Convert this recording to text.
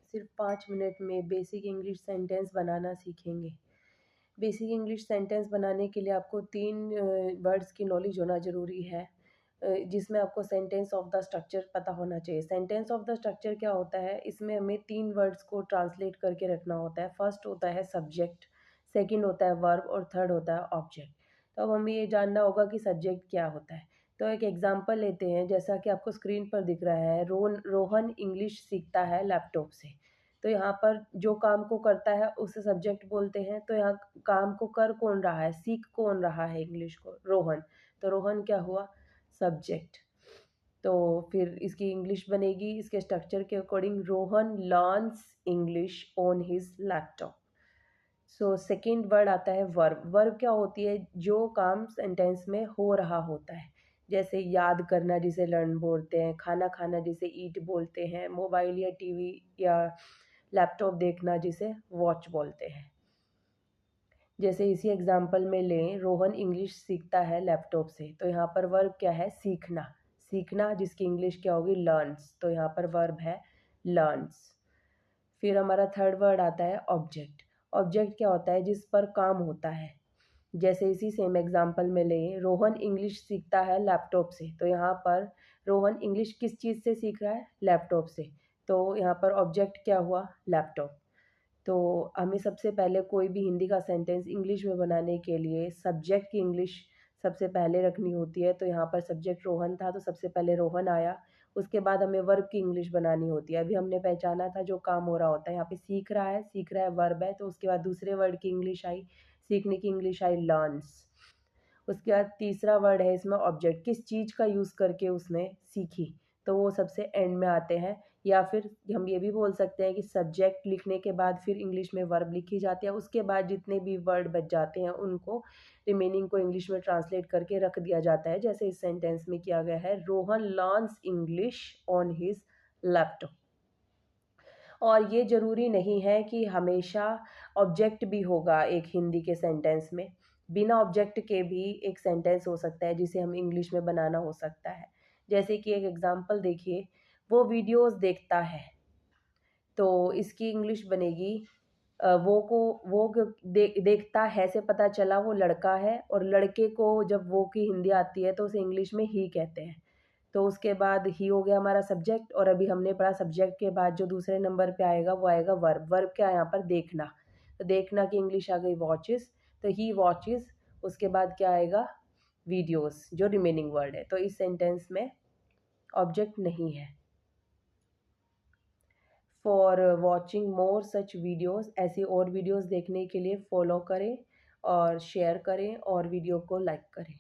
सिर्फ 5 मिनट में basic English sentence बनाना सीखेंगे। बेसिक इंग्लिश सेंटेंस बनाने के लिए आपको 3 वर्ड्स की नॉलेज होना ज़रूरी है, जिसमें आपको सेंटेंस ऑफ द स्ट्रक्चर पता होना चाहिए। सेंटेंस ऑफ द स्ट्रक्चर क्या होता है, इसमें हमें 3 वर्ड्स को ट्रांसलेट करके रखना होता है। फर्स्ट होता है सब्जेक्ट, सेकंड होता है वर्ब और थर्ड होता है ऑब्जेक्ट। तो अब हमें ये जानना होगा कि सब्जेक्ट क्या होता है। तो एक एग्जांपल लेते हैं, जैसा कि आपको स्क्रीन पर दिख रहा है, रोहन इंग्लिश सीखता है लैपटॉप से। तो यहाँ पर जो काम को करता है उसे सब्जेक्ट बोलते हैं। तो यहाँ काम को कर कौन रहा है, सीख कौन रहा है इंग्लिश को, रोहन। तो रोहन क्या हुआ, सब्जेक्ट। तो फिर इसकी इंग्लिश बनेगी इसके स्ट्रक्चर के according, Rohan learns English on his laptop. So second word आता है वर्ब। वर्ब क्या होती है, जो काम सेंटेंस में हो रहा होता है। जैसे याद करना जिसे लर्न बोलते हैं, खाना खाना जिसे ईट बोलते हैं, मोबाइल या टीवी या लैपटॉप देखना जिसे वॉच बोलते हैं। जैसे इसी एग्जाम्पल में लें, रोहन इंग्लिश सीखता है लैपटॉप से। तो यहाँ पर वर्ब क्या है, सीखना। सीखना जिसकी इंग्लिश क्या होगी, लर्न्स। तो यहाँ पर वर्ब है लर्न्स। फिर हमारा थर्ड वर्ड आता है ऑब्जेक्ट। ऑब्जेक्ट क्या होता है, जिस पर काम होता है। जैसे इसी सेम एग्जाम्पल में लें, रोहन इंग्लिश सीखता है लैपटॉप से। तो यहाँ पर रोहन इंग्लिश किस चीज़ से सीख रहा है, लैपटॉप से। तो यहाँ पर ऑब्जेक्ट क्या हुआ, लैपटॉप। तो हमें सबसे पहले कोई भी हिंदी का सेंटेंस इंग्लिश में बनाने के लिए सब्जेक्ट की इंग्लिश सबसे पहले रखनी होती है। तो यहाँ पर सब्जेक्ट रोहन था, तो सबसे पहले रोहन आया। उसके बाद हमें वर्ब की इंग्लिश बनानी होती है। अभी हमने पहचाना था जो काम हो रहा होता है, यहाँ पे सीख रहा है, सीख रहा है वर्ब है। तो उसके बाद दूसरे वर्ड की इंग्लिश आई, सीखने की इंग्लिश आई लर्न्स। उसके बाद तीसरा वर्ड है इसमें ऑब्जेक्ट, किस चीज़ का यूज़ करके उसने सीखी। तो वो सबसे एंड में आते हैं। या फिर हम ये भी बोल सकते हैं कि सब्जेक्ट लिखने के बाद फिर इंग्लिश में वर्ब लिखी जाती है। उसके बाद जितने भी वर्ड बच जाते हैं उनको रिमेनिंग को इंग्लिश में ट्रांसलेट करके रख दिया जाता है, जैसे इस सेंटेंस में किया गया है, Rohan learns English on his laptop. और ये ज़रूरी नहीं है कि हमेशा ऑब्जेक्ट भी होगा एक हिंदी के सेंटेंस में। बिना ऑब्जेक्ट के भी एक सेंटेंस हो सकता है जिसे हम इंग्लिश में बनाना हो सकता है। जैसे कि एक एग्जांपल देखिए, वो वीडियोस देखता है। तो इसकी इंग्लिश बनेगी, देखता है से पता चला वो लड़का है, और लड़के को जब वो की हिंदी आती है तो उसे इंग्लिश में ही कहते हैं। तो उसके बाद ही हो गया हमारा सब्जेक्ट। और अभी हमने पढ़ा सब्जेक्ट के बाद जो दूसरे नंबर पे आएगा वो आएगा वर्ब। वर्ब क्या है यहाँ पर, देखना। तो देखना की इंग्लिश आ गई वॉचेस। तो ही वॉचेस। उसके बाद क्या आएगा, वीडियोस, जो रिमेनिंग वर्ड है। तो इस सेंटेंस में ऑब्जेक्ट नहीं है। For watching more such videos, ऐसी और वीडियोस देखने के लिए फॉलो करें और शेयर करें और वीडियो को लाइक करें।